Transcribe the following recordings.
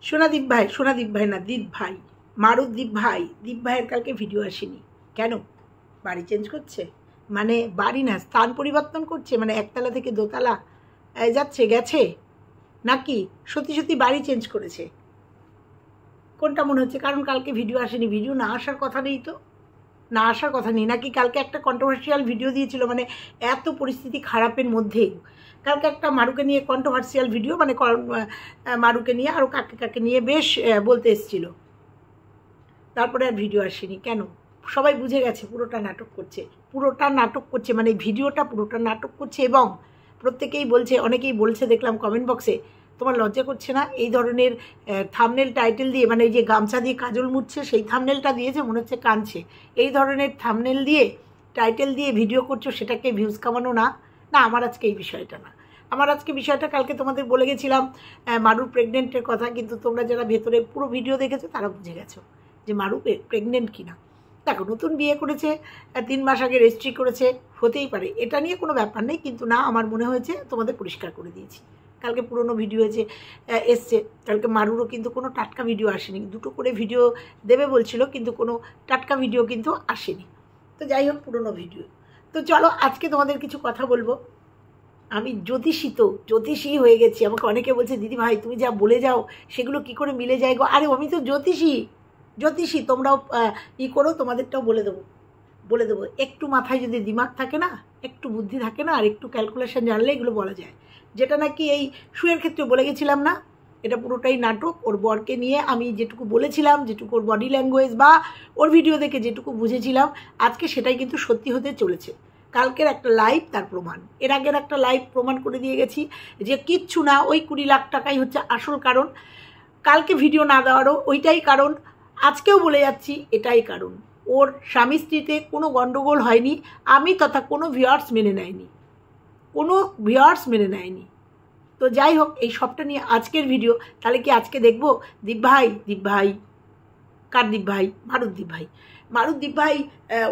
সোনাদীপ ভাই না দীপ ভাই, মারুদীপ ভাইয়ের কালকে ভিডিও আসেনি কেন? বাড়ি চেঞ্জ করছে, মানে বাড়ি না স্থান পরিবর্তন করছে, মানে একতলা থেকে দোতলা গেছে নাকি সত্যি সত্যি বাড়ি চেঞ্জ করেছে? কোনটা মনে হচ্ছে? কারণ কালকে ভিডিও আসেনি, ভিডিও না আসার কথা নেই তো, না আসার কথা নেই নাকি? কালকে একটা কন্ট্রোভার্সিয়াল ভিডিও দিয়েছিল, মানে এত পরিস্থিতি খারাপের মধ্যেও কালকে একটা মারুকে নিয়ে কন্ট্রোভার্সিয়াল ভিডিও, মানে মারুকে নিয়ে আরও কাকে নিয়ে বেশ বলতে এসেছিল, তারপরে আর ভিডিও আসেনি কেন? সবাই বুঝে গেছে পুরোটা নাটক করছে, মানে ভিডিওটা পুরোটা নাটক করছে। এবং প্রত্যেকেই বলছে, অনেকেই বলছে দেখলাম কমেন্ট বক্সে, তোমার লজ্জা করছে না এই ধরনের থাম্বনেল টাইটেল দিয়ে, মানে এই যে গামছা দিয়ে কাজল মুছছে সেই থাম্বনেলটা দিয়েছে, মনে হচ্ছে কাঁদছে, এই ধরনের থাম্বনেল দিয়ে টাইটেল দিয়ে ভিডিও করছো, সেটাকে ভিউজ কামানো না? না, আমার আজকে এই বিষয়টা না, আমার আজকে বিষয়টা কালকে তোমাদের বলে গেছিলাম মারুর প্রেগনেন্টের কথা, কিন্তু তোমরা যারা ভেতরে পুরো ভিডিও দেখেছো তারা বুঝে গেছো যে মারু প্রেগনেন্ট কিনা। দেখো, নতুন বিয়ে করেছে, 3 মাস আগে রেজিস্ট্রি করেছে, হতেই পারে, এটা নিয়ে কোনো ব্যাপার নেই, কিন্তু না, আমার মনে হয়েছে তোমাদের পরিষ্কার করে দিয়েছি। কালকে পুরনো ভিডিও এসছে, কালকে মারুরও কিন্তু কোনো টাটকা ভিডিও আসেনি, 2টো করে ভিডিও দেবে বলছিল, কিন্তু কোনো টাটকা ভিডিও কিন্তু আসেনি। তো যাই হোক, পুরনো ভিডিও। তো চলো আজকে তোমাদের কিছু কথা বলবো। আমি জ্যোতিষী হয়ে গেছি। আমাকে অনেকে বলছে, দিদি ভাই তুমি যা বলে যাও সেগুলো কি করে মিলে যায় গো? আরে আমি তো জ্যোতিষী, তোমরাও করো, তোমাদেরটাও বলে দেবো। একটু মাথায় যদি দিমাগ থাকে না, একটু বুদ্ধি থাকে না, আর একটু ক্যালকুলেশন জানলে এগুলো বলা যায়। যেটা নাকি এই শুয়ের ক্ষেত্রে বলে গেছিলাম না, এটা পুরোটাই নাটক। ওর বরকে নিয়ে আমি যেটুকু বলেছিলাম, যেটুকু ওর বডি ল্যাঙ্গুয়েজ বা ওর ভিডিও দেখে যেটুকু বুঝেছিলাম, আজকে সেটাই কিন্তু সত্যি হতে চলেছে। কালকের একটা লাইভ তার প্রমাণ, এর আগের একটা লাইভ প্রমাণ করে দিয়ে গেছি যে কিচ্ছু না, ওই 20 লাখ টাকাই হচ্ছে আসল কারণ। কালকে ভিডিও না দেওয়ারও ওইটাই কারণ, আজকেও বলে যাচ্ছি এটাই কারণ। ওর স্বামী স্ত্রীতে কোনো গণ্ডগোল হয়নি, আমি তথা কোনো ভিউয়ার্স মেনে নেয়নি। তো যাই হোক, এই সবটা নিয়ে আজকের ভিডিও। তাহলে কি আজকে দেখবো দীপ ভাই কার দীপ ভাই? মারুদীপ ভাই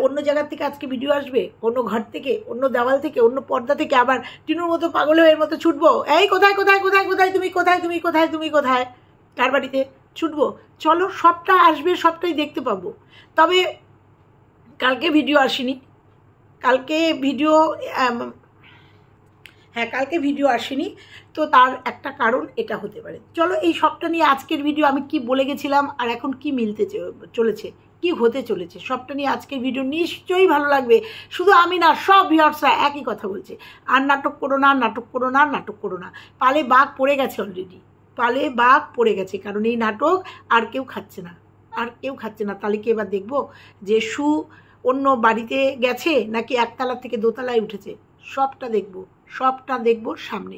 অন্য জায়গার থেকে আজকে ভিডিও আসবে, অন্য ঘর থেকে, অন্য দেওয়াল থেকে, অন্য পর্দা থেকে, আবার টিনুর মতো পাগলের মতো ছুটবো, এই কোথায় তুমি কোথায়, কার বাড়িতে ছুটবো? চলো, সবটা আসবে, সবটাই দেখতে পাবো। তবে কালকে ভিডিও আসেনি, কালকে ভিডিও আসেনি, তো তার একটা কারণ এটা হতে পারে। চলো এই সবটা নিয়ে আজকের ভিডিও, আমি কি বলে গেছিলাম আর এখন কি মিলতে চলেছে, কি হতে চলেছে, সবটা নিয়ে আজকের ভিডিও নিশ্চয়ই ভালো লাগবে। শুধু আমি না, সব ভিউয়ার্সরা একই কথা বলছে, আর নাটক করো না। পালে বাঘ পড়ে গেছে অলরেডি, কারণ এই নাটক আর কেউ খাচ্ছে না। তাহলে কি এবার দেখবো যে অন্য বাড়িতে গেছে নাকি একতলা থেকে দোতলায় উঠেছে? সবটা দেখবো সামনে,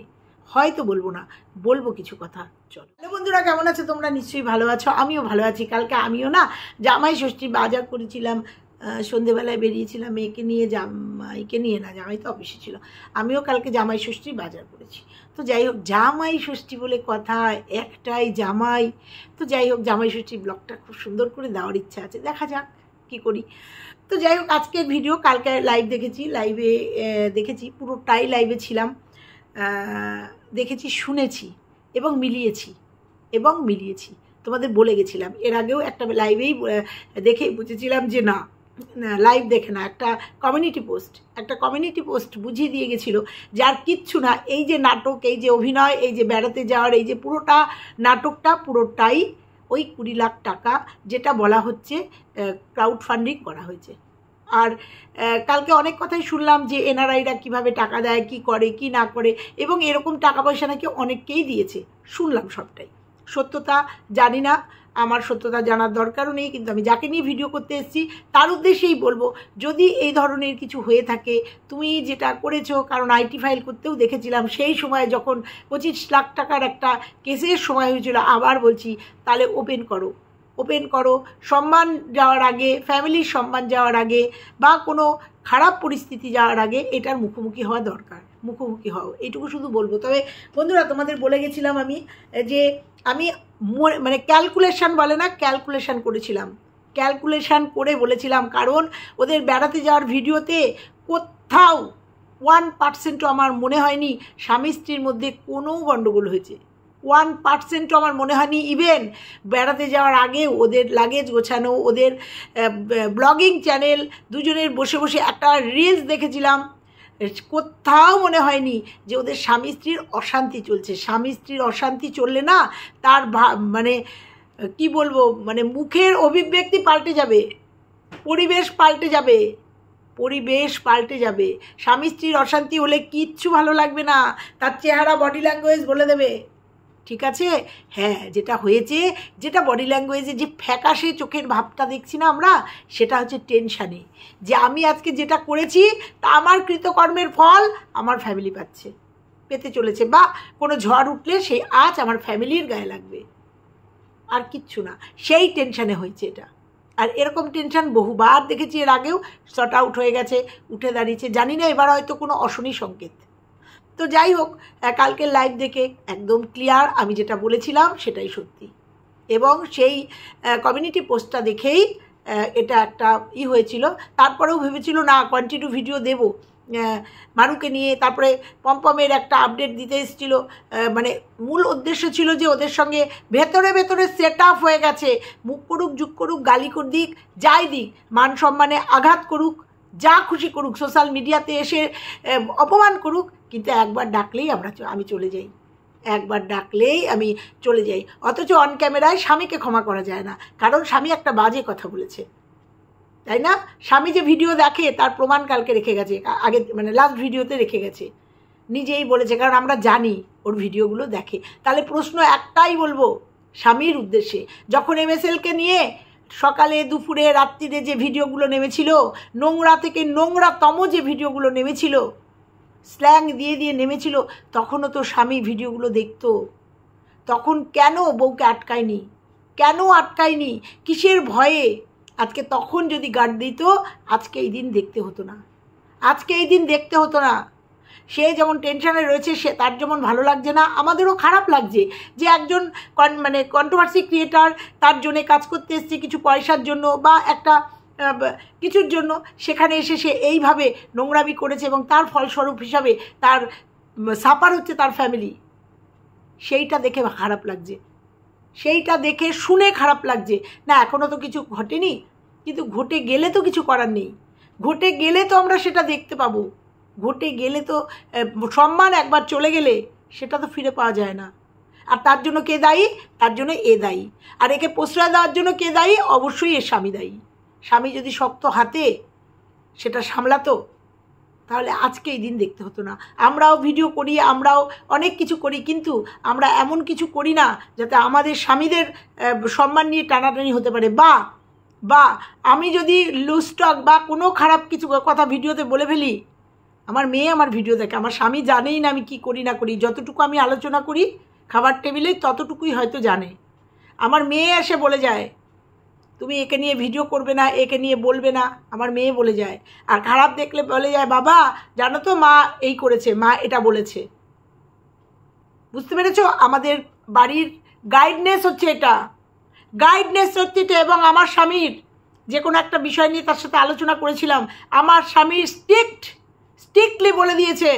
হয়তো বলবো না, বলবো কিছু কথা। চলো বন্ধুরা, কেমন আছো তোমরা? নিশ্চয়ই ভালো আছো, আমিও ভালো আছি। কালকে আমিও না জামাই ষষ্ঠী বাজার করেছিলাম, সন্ধেবেলায় বেরিয়েছিলাম মেয়েকে নিয়ে, জামাইকে নিয়ে না, জামাই তো অফিসে ছিল। আমিও কালকে জামাই ষষ্ঠী বাজার করেছি। তো যাই হোক, জামাই ষষ্ঠী বলে কথা, একটাই জামাই। তো যাই হোক, জামাই ষষ্ঠী ব্লগটা খুব সুন্দর করে দেওয়ার ইচ্ছা আছে, দেখা যাক কী করি। তো যাই হোক, আজকের ভিডিও, কালকে দেখেছি পুরোটাই লাইভে ছিলাম, দেখেছি, শুনেছি এবং মিলিয়েছি। তোমাদের বলে গেছিলাম, এর আগেও একটা লাইভেই দেখেই বুঝেছিলাম যে না, লাইভ দেখে না, একটা কমিউনিটি পোস্ট বুঝিয়ে দিয়ে গেছিলো যে আর কিচ্ছু না, এই যে নাটক, এই যে অভিনয়, এই যে বেড়াতে যাওয়ার, এই যে পুরোটা নাটকটা, পুরোটাই ওই 20 লাখ টাকা যেটা বলা হচ্ছে ক্রাউড ফান্ডিং করা হয়েছে। আর কালকে অনেক কথাই শুনলাম যে এনআরআইরা কীভাবে টাকা দেয়, কি করে কি না করে, এবং এরকম টাকা পয়সা নাকি অনেককেই দিয়েছে, শুনলাম সবটাই। সত্যতা জানি না, আমার সত্যতা জানার দরকারও নেই, কিন্তু আমি যাকে নিয়ে ভিডিও করতে এসেছি তার উদ্দেশ্যেই বলবো, যদি এই ধরনের কিছু হয়ে থাকে, তুমি যেটা করেছো, কারণ আইটি ফাইল করতেও দেখেছিলাম সেই সময় যখন 25 লাখ টাকার একটা কেসের সময় হয়েছিল, আবার বলছি, তাহলে ওপেন করো, সম্মান যাওয়ার আগে, ফ্যামিলির সম্মান যাওয়ার আগে, বা কোনো খারাপ পরিস্থিতি যাওয়ার আগে এটার মুখোমুখি হওয়া দরকার, মুখোমুখি হও, এইটুকু শুধু বলবো। তবে বন্ধুরা, তোমাদের বলে গেছিলাম আমি যে আমি মানে ক্যালকুলেশন করে বলেছিলাম, কারণ ওদের বেড়াতে যাওয়ার ভিডিওতে কোথাও 1%ও আমার মনে হয়নি স্বামী স্ত্রীর মধ্যে কোনো গণ্ডগোল হয়েছে, 1% আমার মনে হয়নি। ইভেন বেড়াতে যাওয়ার আগে ওদের লাগেজ গোছানো, ওদের ব্লগিং চ্যানেল, দুজনের বসে বসে একটা রিলস দেখেছিলাম, কোথাও মনে হয়নি যে ওদের স্বামী স্ত্রীর অশান্তি চলছে। স্বামী স্ত্রীর অশান্তি চললে না তার মানে কি বলবো, মানে মুখের অভিব্যক্তি পাল্টে যাবে, পরিবেশ পাল্টে যাবে, পরিবেশ পাল্টে যাবে। স্বামী স্ত্রীর অশান্তি হলে কিচ্ছু ভালো লাগবে না, তার চেহারা বডি ল্যাঙ্গুয়েজ বলে দেবে। ঠিক আছে? হ্যাঁ, যেটা হয়েছে, যেটা বডি ল্যাঙ্গুয়েজে যে ফ্যাকাশে চোখের ভাবটা দেখছি না আমরা, সেটা হচ্ছে টেনশানে, যে আমি আজকে যেটা করেছি তা আমার কৃতকর্মের ফল আমার ফ্যামিলি পাচ্ছে, পেতে চলেছে, বা কোনো ঝড় উঠলে সেই আজ আমার ফ্যামিলির গায়ে লাগবে, আর কিচ্ছু না। সেই টেনশানে হয়েছে এটা। আর এরকম টেনশান বহুবার দেখেছি এর আগেও, শর্ট আউট হয়ে গেছে, উঠে দাঁড়িয়েছে। জানি না এবার হয়তো কোনো অশনি সংকেত। তো যাই হোক, কালকের লাইভ দেখে একদম ক্লিয়ার আমি যেটা বলেছিলাম সেটাই সত্যি। এবং সেই কমিউনিটি পোস্টটা দেখেই এটা একটা হয়েছিল। তারপরেও ভেবেছিল না কন্টিনিউ ভিডিও দেব মারুকে নিয়ে। তারপরে পম্পমের একটা আপডেট দিতে এসেছিল, মানে মূল উদ্দেশ্য ছিল যে ওদের সঙ্গে ভেতরে ভেতরে সেট আপ হয়ে গেছে, মুখ করুক, যুগ করুক, গালি দিক, যাই দিক, মান সম্মানে আঘাত করুক, যা খুশি করুক, সোশ্যাল মিডিয়াতে এসে অপমান করুক, কিন্তু একবার ডাকলেই আমি চলে যাই, একবার ডাকলেই আমি চলে যাই। অথচ অন ক্যামেরায় স্বামীকে ক্ষমা করা যায় না, কারণ স্বামী একটা বাজে কথা বলেছে, তাই না? স্বামী যে ভিডিও দেখে তার প্রমাণ কালকে রেখে গেছে, আগে মানে লাস্ট ভিডিওতে রেখে গেছে, নিজেই বলেছে, কারণ আমরা জানি ওর ভিডিওগুলো দেখে। তাহলে প্রশ্ন একটাই বলবো স্বামীর উদ্দেশ্যে, যখন MSLকে নিয়ে সকালে দুপুরে রাত্রিরে যে ভিডিওগুলো নেমেছিল, নোংরা থেকে নোংরাতম যে ভিডিওগুলো নেমেছিল, স্ল্যাং দিয়ে দিয়ে নেমেছিল, তখনও তো স্বামী ভিডিওগুলো দেখতো। তখন কেন বউকে আটকায়নি? কেন আটকায়নি? কিসের ভয়ে? আজকে তখন যদি গার্ড দিত, আজকে এই দিন দেখতে হতো না, আজকে এই দিন দেখতে হতো না। সে যেমন টেনশানে রয়েছে, সে তার যেমন ভালো লাগছে না, আমাদেরও খারাপ লাগছে যে একজন মানে কন্ট্রোভার্সি ক্রিয়েটার তার জন্য কাজ করতে এসছে কিছু পয়সার জন্য বা একটা কিছুর জন্য, সেখানে এসে সে এইভাবে নোংরামি করেছে এবং তার ফলস্বরূপ হিসাবে তার সাফার হচ্ছে তার ফ্যামিলি। সেইটা দেখে খারাপ লাগছে, সেইটা দেখে শুনে খারাপ লাগছে। না এখনও তো কিছু ঘটেনি, কিন্তু ঘটে গেলে তো কিছু করার নেই, ঘটে গেলে তো আমরা সেটা দেখতে পাবো, ঘটে গেলে তো সম্মান একবার চলে গেলে সেটা তো ফিরে পাওয়া যায় না। আর তার জন্য কে দায়ী? তার জন্য এ দায়ী। আর একে প্রশ্রয় দেওয়ার জন্য কে দায়ী? অবশ্যই এর স্বামী দায়ী। স্বামী যদি শক্ত হাতে সেটা সামলাতো, তাহলে আজকে এই দিন দেখতে হতো না। আমরাও ভিডিও করি, আমরাও অনেক কিছু করি, কিন্তু আমরা এমন কিছু করি না যাতে আমাদের স্বামীদের সম্মান নিয়ে টানাটানি হতে পারে, বা আমি যদি লুস্টক বা কোনো খারাপ কিছু কথা ভিডিওতে বলে ফেলি, আমার মেয়ে আমার ভিডিও দেখে, আমার স্বামী জানেই না আমি কি করি না করি। যতটুকু আমি আলোচনা করি খাবার টেবিলে ততটুকুই হয়তো জানে। আমার মেয়ে এসে বলে যায় তুমি একে নিয়ে ভিডিও করবে না, একে নিয়ে বলবে না, আমার মেয়ে বলে যায়। আর খারাপ দেখলে বলে যায় বাবা জানো তো মা এই করেছে, মা এটা বলেছে। বুঝতে পেরেছো? আমাদের বাড়ির গাইডনেস হচ্ছে এটা, গাইডনেস হচ্ছে এটা। এবং আমার স্বামীর যে কোনো একটা বিষয় নিয়ে তার সাথে আলোচনা করেছিলাম, আমার স্বামীর স্ট্রিক্টলি বলে দিয়েছে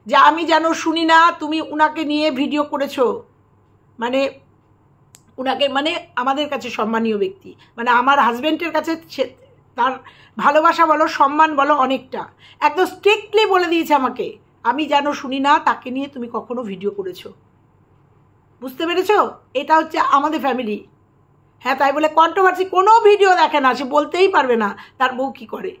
যে আমি যেন শুনি না তুমি উনাকে নিয়ে ভিডিও করেছো। মানে উনাকে, মানে আমাদের কাছে সম্মানীয় ব্যক্তি, মানে আমার হাজব্যান্ডের কাছে তার ভালোবাসা বলো, সম্মান বলো, অনেকটা একদম স্ট্রিক্টলি বলে দিয়েছে আমাকে, আমি যেন শুনি না তাকে নিয়ে তুমি কখনো ভিডিও করেছো। বুঝতে পেরেছো? এটা হচ্ছে আমাদের ফ্যামিলি। হ্যাঁ, তাই বলে কন্ট্রোভার্সি কোনো ভিডিও দেখে না, সে বলতেই পারবে না তার বউ কী করে।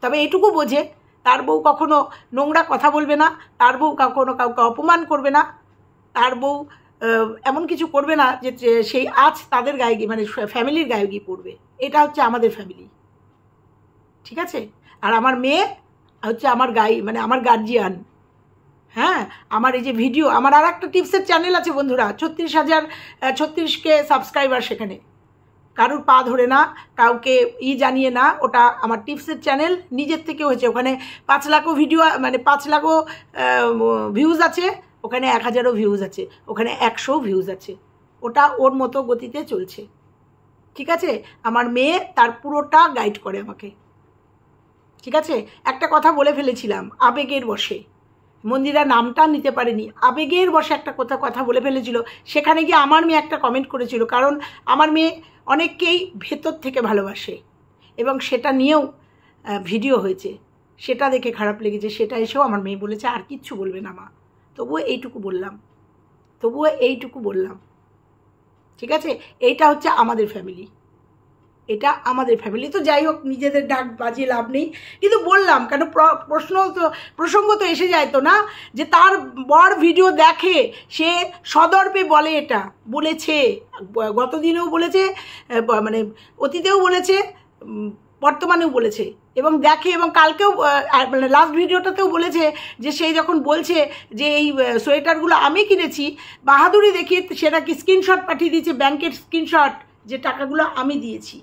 তবে এটুকু বোঝে তার বউ কখনো নোংরা কথা বলবে না, তার বউ কখনো কাউকে অপমান করবে না, তার বউ এমন কিছু করবে না যে সেই আজ তাদের গায়ে গিয়ে, মানে ফ্যামিলির গায়ে গিয়ে পড়বে। এটা হচ্ছে আমাদের ফ্যামিলি, ঠিক আছে? আর আমার মেয়ে হচ্ছে আমার মানে আমার গার্জিয়ান। হ্যাঁ, আমার এই যে ভিডিও, আমার আর একটা টিপসের চ্যানেল আছে বন্ধুরা, 36,000 সাবস্ক্রাইবার, সেখানে কারুর পা ধরে না, কাউকে জানিয়ে না, ওটা আমার টিপসের চ্যানেল, নিজের থেকে হয়েছে। ওখানে 5 লাখও ভিডিও, মানে 5 লাখও ভিউজ আছে, ওখানে 1000ও ভিউজ আছে, ওখানে 100ও ভিউজ আছে। ওটা ওর মতো গতিতে চলছে, ঠিক আছে? আমার মেয়ে তার পুরোটা গাইড করে আমাকে, ঠিক আছে? একটা কথা বলে ফেলেছিলাম আবেগের বশে, মন্দিরা নামটা নিতে পারেনি, আবেগের বশে একটা কথা বলে ফেলেছিল। সেখানে গিয়ে আমার মেয়ে একটা কমেন্ট করেছিল, কারণ আমার মেয়ে অনেককেই ভেতর থেকে ভালোবাসে এবং সেটা নিয়েও ভিডিও হয়েছে, সেটা দেখে খারাপ লেগেছে। সেটা এসেও আমার মেয়ে বলেছে আর কিচ্ছু বলবে না মা, তবুও এইটুকু বললাম, ঠিক আছে? এইটা হচ্ছে আমাদের ফ্যামিলি, এটা আমাদের ফ্যামিলি। তো যাই হোক, নিজেদের ডাক বাজিয়ে লাভ নেই, কিন্তু বললাম কেন, প্রসঙ্গ তো এসে যায় তো না, যে তার বর ভিডিও দেখে, সে সদর্পে বলে, এটা বলেছে, গতদিনেও বলেছে, মানে অতীতেও বলেছে, বর্তমানেও বলেছে, এবং দেখে, এবং কালকেও মানে লাস্ট ভিডিওটাতেও বলেছে যে সেই যখন বলছে যে এই সোয়েটারগুলো আমি কিনেছি, বাহাদুরি দেখিয়ে সে নাকি স্ক্রিনশট পাঠিয়ে দিয়েছে, ব্যাংকের স্ক্রিনশট, যে টাকাগুলো আমি দিয়েছি।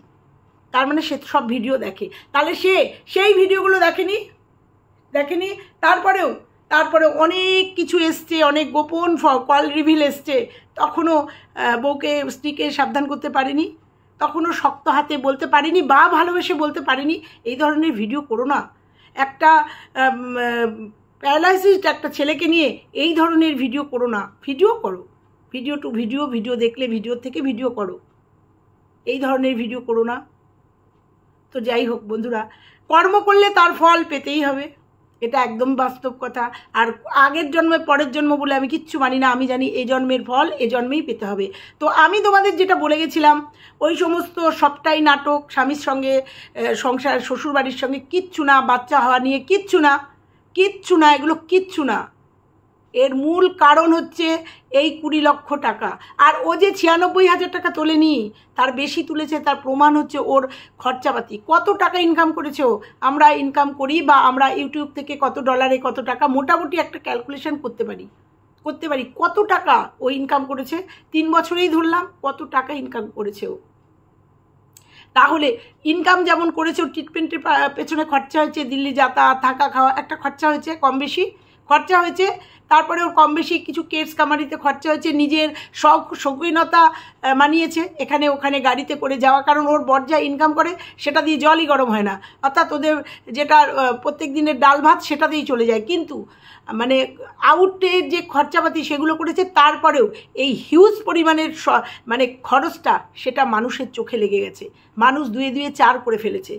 তার মানে সে সব ভিডিও দেখে, তাহলে সে সেই ভিডিওগুলো দেখেনি। তারপরেও অনেক কিছু এসছে, অনেক গোপন কল রিভিল এসছে, তখনও বউকে, স্ত্রীকে সাবধান করতে পারেনি, তখনও শক্ত হাতে বলতে পারিনি বা ভালোবেসে বলতে পারিনি এই ধরনের ভিডিও করো না। একটা প্যারালাইসিসড একটা ছেলেকে নিয়ে এই ধরনের ভিডিও করো না। ভিডিও করো, ভিডিও দেখলে ভিডিও থেকে ভিডিও করো, এই ধরনের ভিডিও করো না। তো যাই হোক বন্ধুরা, কর্ম করলে তার ফল পেতেই হবে, এটা একদম বাস্তব কথা। আর আগের জন্মে পরের জন্ম বলে আমি কিচ্ছু মানি না, আমি জানি এই জন্মের ফল এ জন্মেই পেতে হবে। তো আমি তোমাদের যেটা বলে গেছিলাম, ওই সমস্ত সবটাই নাটক, স্বামীর সঙ্গে সংসার, শ্বশুরবাড়ির সঙ্গে কিচ্ছু না, বাচ্চা হওয়া নিয়ে কিচ্ছু না, এগুলো কিচ্ছু না। এর মূল কারণ হচ্ছে এই 20 লক্ষ টাকা। আর ও যে 96,000 টাকা তোলেনি, তার বেশি তুলেছে, তার প্রমাণ হচ্ছে ওর খরচাপাতি। কত টাকা ইনকাম করেছে ও, আমরা ইনকাম করি বা আমরা ইউটিউব থেকে কত ডলারে কত টাকা, মোটামুটি একটা ক্যালকুলেশন করতে পারি কত টাকা ও ইনকাম করেছে। 3 বছরেই ধরলাম কত টাকা ইনকাম করেছে ও। তাহলে ইনকাম যেমন করেছে, ওর ট্রিটমেন্টের পেছনে খরচা হয়েছে, দিল্লি যাতায়াত, থাকা খাওয়া, একটা খরচা হয়েছে, কম বেশি খরচা হয়েছে। তারপরে ওর কম বেশি কিছু কেস কামারিতে খরচা হয়েছে, নিজের শৌখিনতা মানিয়েছে, এখানে ওখানে গাড়িতে করে যাওয়া, কারণ ওর বর যা ইনকাম করে সেটা দিয়ে জলই গরম হয় না, অর্থাৎ ওদের যেটা প্রত্যেক দিনের ডাল ভাত সেটা দিয়েই চলে যায়। কিন্তু মানে আউটের যে খরচাপাতি সেগুলো করেছে, তারপরেও এই হিউজ পরিমাণের মানে খরচটা, সেটা মানুষের চোখে লেগে গেছে, মানুষ দুয়ে 4 করে ফেলেছে।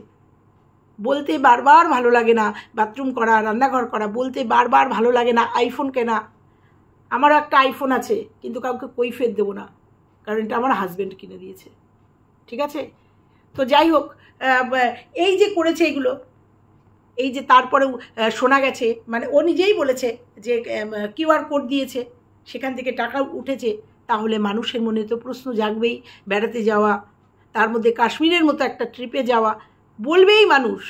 বলতে বারবার ভালো লাগে না, বাথরুম করা, রান্নাঘর করা, বলতে বারবার ভালো লাগে না, আইফোন কেনা। আমারও একটা আইফোন আছে, কিন্তু কাউকে কৈফিয়ত দেবো না, কারণ এটা আমার হাজব্যান্ড কিনে দিয়েছে, ঠিক আছে? তো যাই হোক, এই যে করেছে এগুলো, এই যে তারপরেও শোনা গেছে, মানে ও নিজেই বলেছে যে QR কোড দিয়েছে, সেখান থেকে টাকা উঠেছে, তাহলে মানুষের মনে তো প্রশ্ন জাগবেই। বেড়াতে যাওয়া, তার মধ্যে কাশ্মীরের মতো একটা ট্রিপে যাওয়া, বলবেই মানুষ,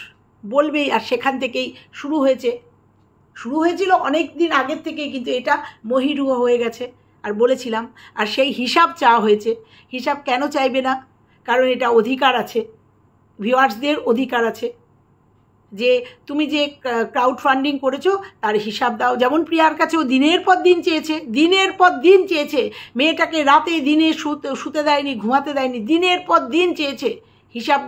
বলবেই। আর সেখান থেকেই শুরু হয়েছিল অনেক দিন আগের থেকেই, কিন্তু এটা মহিরুহ হয়ে গেছে। আর বলেছিলাম, আর সেই হিসাব চাওয়া হয়েছে। হিসাব কেন চাইবে না? কারণ এটা অধিকার আছে, ভিউয়ার্সদের অধিকার আছে, যে তুমি যে ক্রাউড ফান্ডিং করেছো তার হিসাব দাও। যেমন প্রিয়ার কাছেও দিনের পর দিন চেয়েছে, মেয়েটাকে রাতে দিনে শুতে দেয়নি, ঘুমাতে দেয়নি, দিনের পর দিন চেয়েছে, হিসাব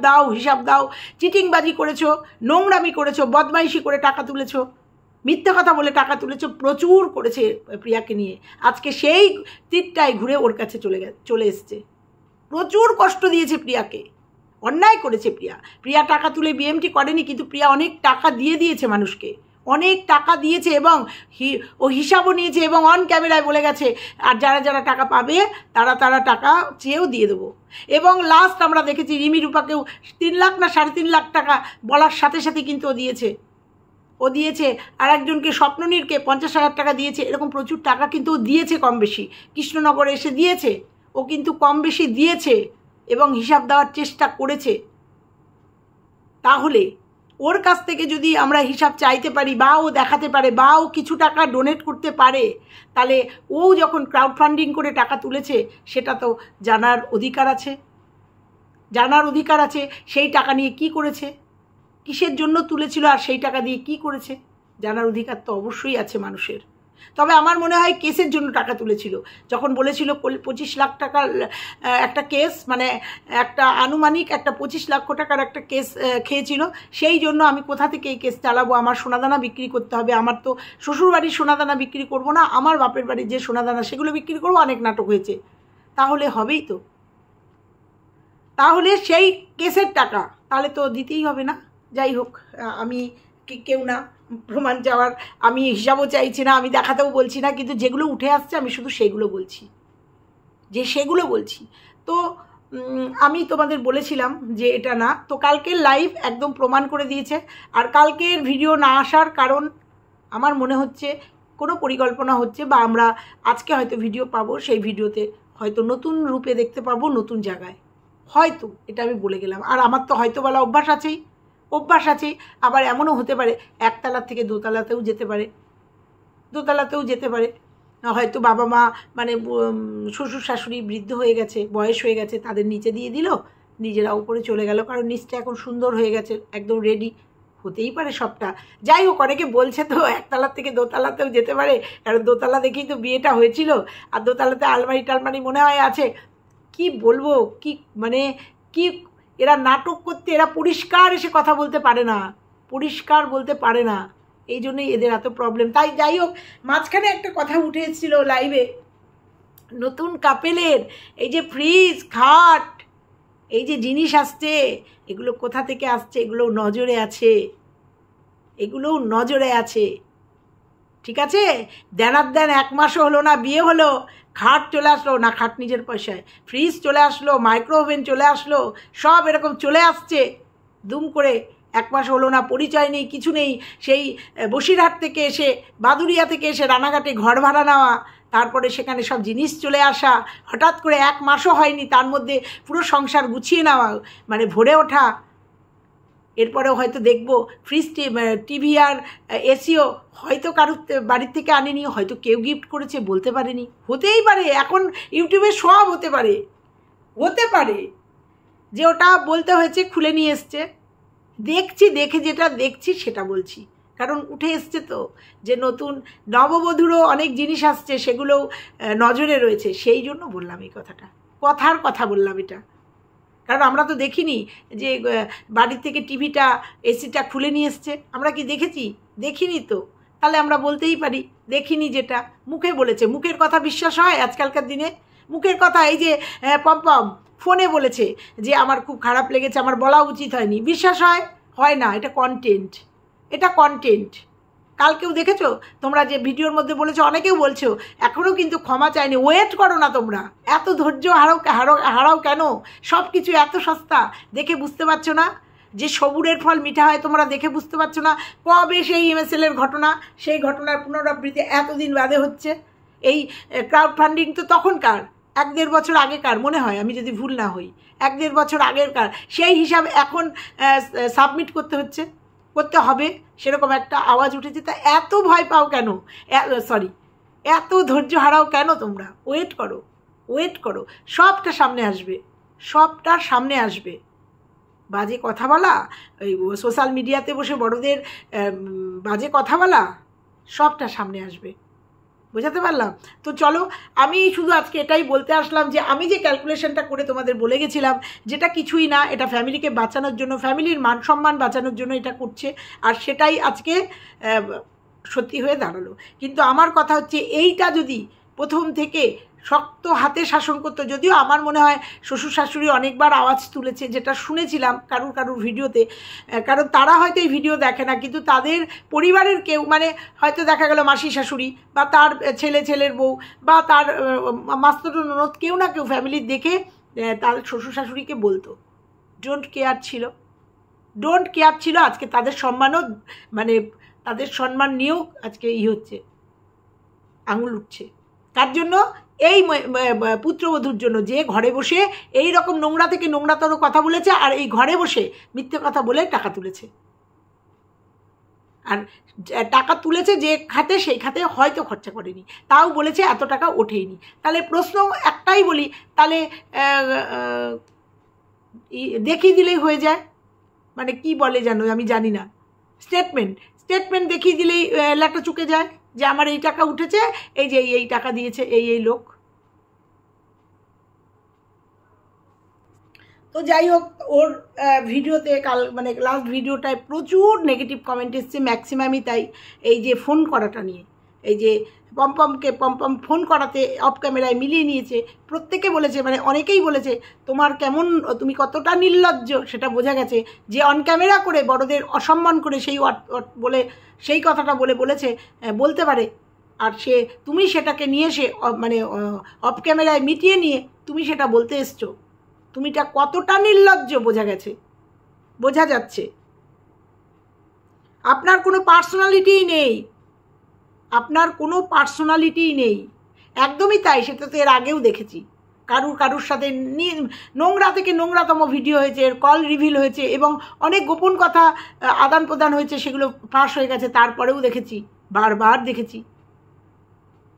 দাও। চিটিংবাজি করেছো, নোংরামি করেছো, বদমাইশি করে টাকা তুলেছো, মিথ্যে কথা বলে টাকা তুলেছো, প্রচুর করেছে প্রিয়াকে নিয়ে। আজকে সেই তীরটাই ঘুরে ওর কাছে চলে এসছে। প্রচুর কষ্ট দিয়েছে প্রিয়াকে, অন্যায় করেছে প্রিয়া টাকা তুলে বিএমটি করেনি, কিন্তু প্রিয়া অনেক টাকা দিয়েছে মানুষকে, অনেক টাকা দিয়েছে, এবং ও হিসাবও নিয়েছে, এবং অন ক্যামেরায় বলে গেছে আর যারা টাকা পাবে তারা টাকা চেয়েও দিয়ে দেবো। এবং লাস্ট আমরা দেখেছি রিমি রূপাকেও 3 লাখ না 3.5 লাখ টাকা বলার সাথে সাথে কিন্তু ও দিয়েছে। আর একজনকে স্বপ্ননীরকে 50,000 টাকা দিয়েছে। এরকম প্রচুর টাকা কিন্তু ও দিয়েছে কম বেশি, কৃষ্ণনগরে এসে দিয়েছে, ও কিন্তু কম বেশি দিয়েছে এবং হিসাব দেওয়ার চেষ্টা করেছে। তাহলে ওর কাছ থেকে যদি আমরা হিসাব চাইতে পারি, বা ও দেখাতে পারে, বা ও কিছু টাকা ডোনেট করতে পারে, তাহলে ও যখন ক্রাউড ফান্ডিং করে টাকা তুলেছে সেটা তো জানার অধিকার আছে। সেই টাকা নিয়ে কি করেছে, কিসের জন্য তুলেছিল, আর সেই টাকা দিয়ে কি করেছে, জানার অধিকার তো অবশ্যই আছে মানুষের। তবে আমার মনে হয় কেসের জন্য টাকা তুলেছিল। যখন বলেছিল 25 লাখ টাকার একটা কেস, মানে একটা আনুমানিক একটা 25 লক্ষ টাকার একটা কেস খেয়েছিল, সেই জন্য আমি কোথা থেকে এই কেস চালাবো, আমার সোনাদানা বিক্রি করতে হবে, আমার তো শ্বশুরবাড়ির সোনাদানা বিক্রি করব না, আমার বাপের বাড়ির যে সোনাদানা সেগুলো বিক্রি করবো, অনেক নাটক হয়েছে, তাহলে হবেই তো, তাহলে সেই কেসের টাকা তাহলে তো দিতেই হবে না। যাই হোক, আমি কেউ না প্রমাণ চাওয়ার, আমি হিসাবও চাইছি না, আমি দেখাতেও বলছি না, কিন্তু যেগুলো উঠে আসছে আমি শুধু সেগুলো বলছি, তো আমি তোমাদের বলেছিলাম যে এটা না, তো কালকের লাইভ একদম প্রমাণ করে দিয়েছে। আর কালকের ভিডিও না আসার কারণ আমার মনে হচ্ছে কোনো পরিকল্পনা হচ্ছে, বা আমরা আজকে হয়তো ভিডিও পাবো, সেই ভিডিওতে হয়তো নতুন রূপে দেখতে পাবো, নতুন জায়গায় হয়তো, এটা আমি বলে গেলাম। আর আমার তো হয়তো বলা অভ্যাস আছেই, আবার এমনও হতে পারে একতলার থেকে দোতলাতেও যেতে পারে, হয়তো বাবা মা মানে শ্বশুর শাশুড়ি বৃদ্ধ হয়ে গেছে, বয়স হয়ে গেছে, তাদের নিচে দিয়ে দিল, নিজেরা উপরে চলে গেল, কারণ নিচটা এখন সুন্দর হয়ে গেছে, একদম রেডি, হতেই পারে সবটা। যাই হোক, অনেকে বলছে তো একতলার থেকে দোতলাতেও যেতে পারে, কারণ দোতলা দেখেই তো বিয়েটা হয়েছিল, আর দোতলাতে আলমারি টালমারি মনে হয় আছে। কি বলবো, কি এরা নাটক করতে, এরা পরিষ্কার এসে কথা বলতে পারে না, এই জন্যই এদের এত প্রবলেম। তাই যাই হোক, মাঝখানে একটা কথা উঠে এসেছিল লাইভে, নতুন কাপেলের এই যে ফ্রিজ, খাট, এই যে জিনিস আসছে, এগুলো কোথা থেকে আসছে, এগুলো নজরে আছে, ঠিক আছে? দেনার দেন 1 মাসও হলো না, বিয়ে হলো, খাট চলে আসলো না, খাট নিজের পয়সায়, ফ্রিজ চলে আসলো, মাইক্রো ওভেন চলে আসলো, সব এরকম চলে আসছে দুম করে, 1 মাস হলো না, পরিচয় নেই, কিছু নেই, সেই বসিরহাট থেকে এসে, বাদুরিয়া থেকে এসে রানাঘাটে ঘর ভাড়া নেওয়া, তারপরে সেখানে সব জিনিস চলে আসা, হঠাৎ করে 1 মাসও হয়নি, তার মধ্যে পুরো সংসার গুছিয়ে নেওয়া, মানে ভরে ওঠা। এরপরেও হয়তো দেখবো ফ্রিজ, টিভি আর এসিও হয়তো কারোর বাড়ির থেকে আনেনি, হয়তো কেউ গিফট করেছে, বলতে পারেনি, হতেই পারে, এখন ইউটিউবে সব হতে পারে যে ওটা বলতে হয়েছে, খুলে নিয়ে এসছে, দেখে যেটা দেখছি সেটা বলছি, কারণ উঠে এসছে তো যে নতুন নববধূরও অনেক জিনিস আসছে, সেগুলোও নজরে রয়েছে, সেই জন্য বললাম এই কথা বললাম এটা। কারণ আমরা তো দেখিনি যে বাড়ির থেকে টিভিটা, এসিটা খুলে নিয়ে এসছে, আমরা কি দেখিনি তো, তাহলে আমরা বলতেই পারি দেখিনি, যেটা মুখে বলেছে। মুখের কথা বিশ্বাস হয় আজকালকার দিনে? মুখের কথা, এই যে পম্পম ফোনে বলেছে যে আমার খুব খারাপ লেগেছে, আমার বলা উচিত হয়নি, বিশ্বাস হয় না, এটা কন্টেন্ট। কালকেও দেখেছো তোমরা যে ভিডিওর মধ্যে বলেছো, অনেকেও বলছো, এখনও কিন্তু ক্ষমা চায়নি। ওয়েট করো না তোমরা, এত ধৈর্য হারাও কেন? সব কিছু এত সস্তা, দেখে বুঝতে পারছো না যে সবুরের ফল মিঠা হয়? তোমরা দেখে বুঝতে পারছো না কবে সেই MSL-এর ঘটনা, সেই ঘটনার পুনরাবৃত্তি এতদিন বাদে হচ্ছে? এই ক্রাউড ফান্ডিং তো তখনকার 1-1.5 বছর আগেকার মনে হয়, আমি যদি ভুল না হই, 1-1.5 বছর আগেরকার, সেই হিসাব এখন সাবমিট করতে হবে, সেরকম একটা আওয়াজ উঠেছে। তা এত ভয় পাও কেন? এত ধৈর্য হারাও কেন তোমরা? ওয়েট করো, সবটা সামনে আসবে। বাজে কথা বলা, ওই সোশ্যাল মিডিয়াতে বসে বড়দের বাজে কথা বলা, সবটা সামনে আসবে। বোঝাতে পারলাম তো? চলো, আমি শুধু আজকে এটাই বলতে আসলাম যে আমি যে ক্যালকুলেশনটা করে তোমাদের বলে গেছিলাম, যেটা কিছুই না, এটা ফ্যামিলিকে বাঁচানোর জন্য, ফ্যামিলির মান সম্মান বাঁচানোর জন্য এটা করছে, আর সেটাই আজকে সত্যি হয়ে দাঁড়ালো। কিন্তু আমার কথা হচ্ছে, এইটা যদি প্রথম থেকে শক্ত হাতে শাসন করতো, যদিও আমার মনে হয় শ্বশুর শাশুড়ি অনেকবার আওয়াজ তুলেছে, যেটা শুনেছিলাম কারুর ভিডিওতে, কারণ তারা হয়তো এই ভিডিও দেখে না, কিন্তু তাদের পরিবারের কেউ, মানে হয়তো দেখা গেল মাসি শাশুড়ি বা তার ছেলের বউ বা তার মাস্তুতো ননদ, কেউ না কেউ ফ্যামিলির দেখে তার শ্বশুর শাশুড়িকে বলতো। ডোন্ট কেয়ার ছিল। আজকে তাদের সম্মানও, মানে তাদের সম্মান নিয়েও আজকে হচ্ছে, আঙুল উঠছে। তার জন্য এই পুত্রবধূর জন্য, যে ঘরে বসে এই রকম নোংরা থেকে নোংরাতর কথা বলেছে, আর এই ঘরে বসে মিথ্যে কথা বলে টাকা তুলেছে, আর টাকা তুলেছে যে খাতে, সেই খাতে হয়তো খরচা করেনি, তাও বলেছে এত টাকা ওঠেইনি। তাহলে প্রশ্ন একটাই বলি, তাহলে দেখিয়ে দিলেই হয়ে যায়, মানে কি বলে জানো, আমি জানি না, স্টেটমেন্ট দেখিয়ে দিলেই লেটা চুকে যায়। যে আমার এই টাকা উঠেছে, এই যে এই টাকা দিয়েছে এই লোক। তো যাই হোক, ওর ভিডিওতে কাল মানে লাস্ট ভিডিওটায় প্রচুর নেগেটিভ কমেন্ট এসছে, ম্যাক্সিমামই তাই। এই যে ফোন করাটা নিয়ে, এই যে পম্পম ফোন করাতে অফ ক্যামেরায় মিলিয়ে নিয়েছে, প্রত্যেকে বলেছে, মানে অনেকেই বলেছে তোমার কেমন, তুমি কতটা নির্লজ্জ সেটা বোঝা গেছে। যে অন ক্যামেরা করে বড়দের অসম্মান করে সেই বলে সেই কথাটা বলেছে, বলতে পারে, আর তুমি সেটাকে নিয়ে মানে অফ ক্যামেরায় মিটিয়ে নিয়ে তুমি সেটা বলতে এসছো, তুমিটা কতটা নির্লজ্জ বোঝা যাচ্ছে। আপনার কোনো পার্সোনালিটিই নেই, একদমই তাই। সেটা তো এর আগেও দেখেছি, কারুর সাথে নোংরা থেকে নোংরাতম ভিডিও হয়েছে, কল রিভিল হয়েছে এবং অনেক গোপন কথা আদান প্রদান হয়েছে, সেগুলো ফাঁস হয়ে গেছে, তারপরেও দেখেছি, বারবার দেখেছি।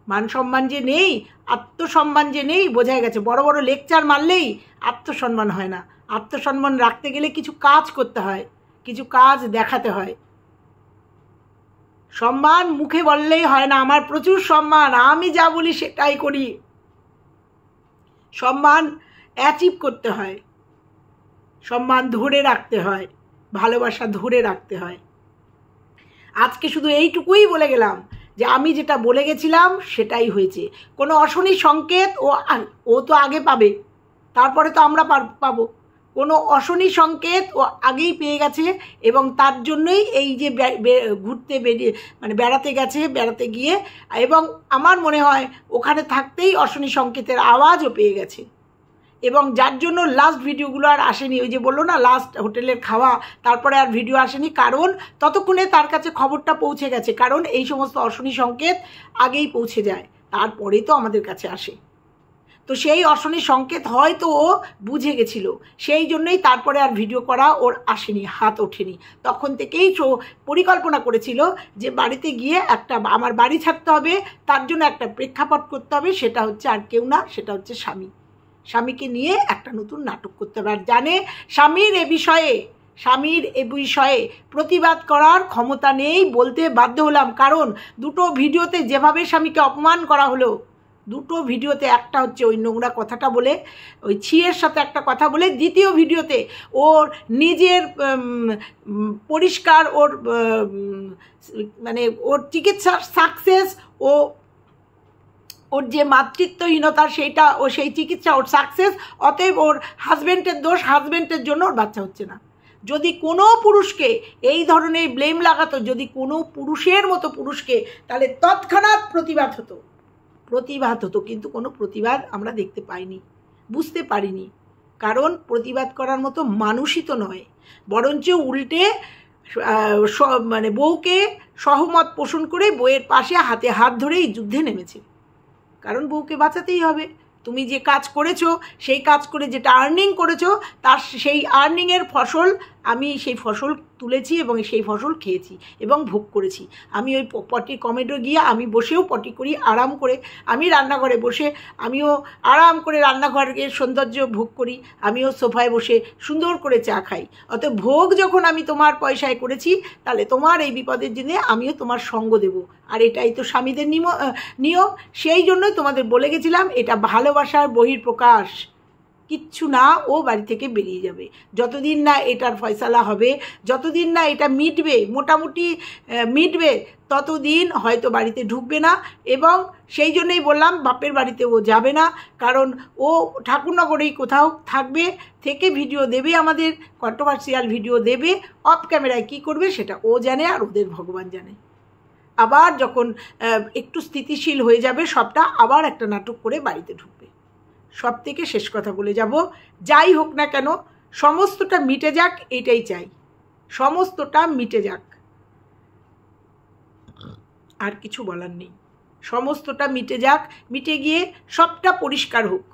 মান সম্মান যে নেই, আত্মসম্মান যে নেই বোঝা গেছে। বড় বড় লেকচার মারলেই আত্মসম্মান হয় না, আত্মসম্মান রাখতে গেলে কিছু কাজ করতে হয়, কিছু কাজ দেখাতে হয়। সম্মান মুখে বললেই হয় না, আমার প্রচুর সম্মান, আমি যা বলি সেটাই করি। সম্মান অ্যাচিভ করতে হয়, সম্মান ধরে রাখতে হয়, ভালোবাসা ধরে রাখতে হয়। আজকে শুধু এইটুকুই বলে গেলাম যে আমি যেটা বলে গেছিলাম সেটাই হয়েছে। কোনো অশনি সংকেত ও তো আগে পাবে, তারপরে তো আমরা পাবো। কোনো অশনি সংকেত ও আগেই পেয়ে গেছে এবং তার জন্যই এই যে বেড়াতে গেছে, বেড়াতে গিয়ে, এবং আমার মনে হয় ওখানে থাকতেই অশনি সংকেতের আওয়াজও পেয়ে গেছে, এবং যার জন্য লাস্ট ভিডিওগুলো আর আসেনি। ওই যে বললো না, লাস্ট হোটেলের খাওয়া, তারপরে আর ভিডিও আসেনি, কারণ ততক্ষণে তার কাছে খবরটা পৌঁছে গেছে। কারণ এই সমস্ত অশনি সংকেত আগেই পৌঁছে যায়, তারপরেই তো আমাদের কাছে আসে। তো সেই অশনি সংকেত হয়তো ও বুঝে গেছিল, সেই জন্যই তারপরে আর ভিডিও করা ওর আসেনি, হাত ওঠেনি। তখন থেকেই পরিকল্পনা করেছিল যে বাড়িতে গিয়ে আমার বাড়ি ছাড়তে হবে, তার জন্য একটা প্রেক্ষাপট করতে হবে, সেটা হচ্ছে আর কেউ না, সেটা হচ্ছে স্বামীকে নিয়ে একটা নতুন নাটক করতে হবে। আর জানে স্বামীর এ বিষয়ে প্রতিবাদ করার ক্ষমতা নেই, বলতে বাধ্য হলাম। কারণ দুটো ভিডিওতে যেভাবে স্বামীকে অপমান করা হলো, দুটো ভিডিওতে, একটা হচ্ছে ওই নোংরা কথাটা বলে, ওই ছিয়ের সাথে একটা কথা বলে, দ্বিতীয় ভিডিওতে ওর নিজের পরিষ্কার, ওর মানে ওর চিকিৎসার সাকসেস, ওর যে মাতৃত্বহীনতা সেইটা, ও সেই চিকিৎসা ওর সাকসেস, অতএব ওর হাজব্যান্ডের দোষ, হাজব্যান্ডের জন্য ওর বাচ্চা হচ্ছে না। যদি কোনো পুরুষকে এই ধরনের ব্লেম লাগাতো, যদি কোনো পুরুষের মতো পুরুষকে, তাহলে তৎক্ষণাৎ প্রতিবাদ হতো, কিন্তু কোনো প্রতিবাদ আমরা দেখতে পাইনি, বুঝতে পারিনি। কারণ প্রতিবাদ করার মতো মানুষই তো নয়, বরঞ্চ উল্টে মানে বউকে সহমত পোষণ করে বউয়ের পাশে হাতে হাত ধরে এই যুদ্ধে নেমেছে। কারণ বউকে বাঁচাতেই হবে। তুমি যে কাজ করেছো, সেই কাজ করে যেটা আর্নিং করেছো, তার সেই আর্নিংয়ের ফসল, আমি সেই ফসল তুলেছি এবং সেই ফসল খেয়েছি এবং ভোগ করেছি। আমি ওই পটি কমেডো গিয়ে আমি বসেও পটি করি আরাম করে, আমি রান্নাঘরে বসে আমিও আরাম করে রান্নাঘরের সৌন্দর্য ভোগ করি, আমিও সোফায় বসে সুন্দর করে চা খাই। অত ভোগ যখন আমি তোমার পয়সায় করেছি, তাহলে তোমার এই বিপদের দিনে আমিও তোমার সঙ্গ দেব। আর এটাই তো স্বামীদের নিয়ম। সেই জন্যই তোমাদের বলে গেছিলাম, এটা ভালোবাসার বহিঃপ্রকাশ, কিচ্ছু না। ও বাড়ি থেকে বেরিয়ে যাবে যতদিন না এটার ফয়সালা হবে, যতদিন না এটা মিটবে, মোটামুটি মিটবে, ততদিন হয়তো বাড়িতে ঢুকবে না। এবং সেই জন্যই বললাম, বাপের বাড়িতে ও যাবে না, কারণ ও ঠাকুরনগরেই কোথাও থাকবে, থেকে ভিডিও দেবে, আমাদের কন্ট্রোভার্সিয়াল ভিডিও দেবে। অফ ক্যামেরায় কী করবে সেটা ও জানে, আর ওদের ভগবান জানে। আবার যখন একটু স্থিতিশীল হয়ে যাবে সবটা, আবার একটা নাটক করে বাড়িতে ঢুকবে। সব থেকে শেষ কথা বলে যাব, যাই হোক না কেন সমস্তটা মিটে যাক, এটাই চাই, সমস্তটা মিটে যাক, আর কিছু বলার নেই। সমস্তটা মিটে যাক, মিটে গিয়ে সবটা পরিষ্কার হোক।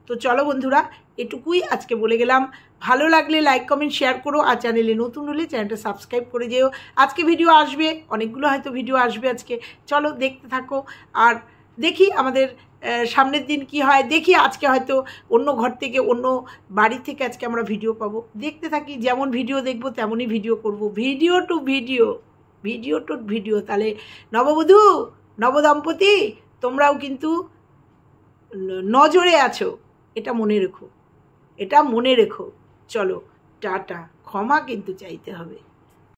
তো চলো বন্ধুরা, এটুকুই আজকে বলে গেলাম। ভালো লাগলে লাইক কমেন্ট শেয়ার করো, আর চ্যানেলে নতুন হলে চ্যানেলটা সাবস্ক্রাইব করে যেও। আজকে ভিডিও আসবে, অনেকগুলো হয়তো ভিডিও আসবে আজকে, চলো দেখতে থাকো। আর দেখি আমাদের সামনের দিন কি হয়, দেখি আজকে হয়তো অন্য ঘর থেকে, অন্য বাড়ি থেকে আজকে আমরা ভিডিও পাবো, দেখতে থাকি। যেমন ভিডিও দেখবো তেমনই ভিডিও করব, ভিডিও টু ভিডিও। ভিডিও। তাহলে নববধূ নবদম্পতি তোমরাও কিন্তু নজরে আছো, এটা মনে রেখো। চলো টাটা, ক্ষমা কিন্তু চাইতে হবে।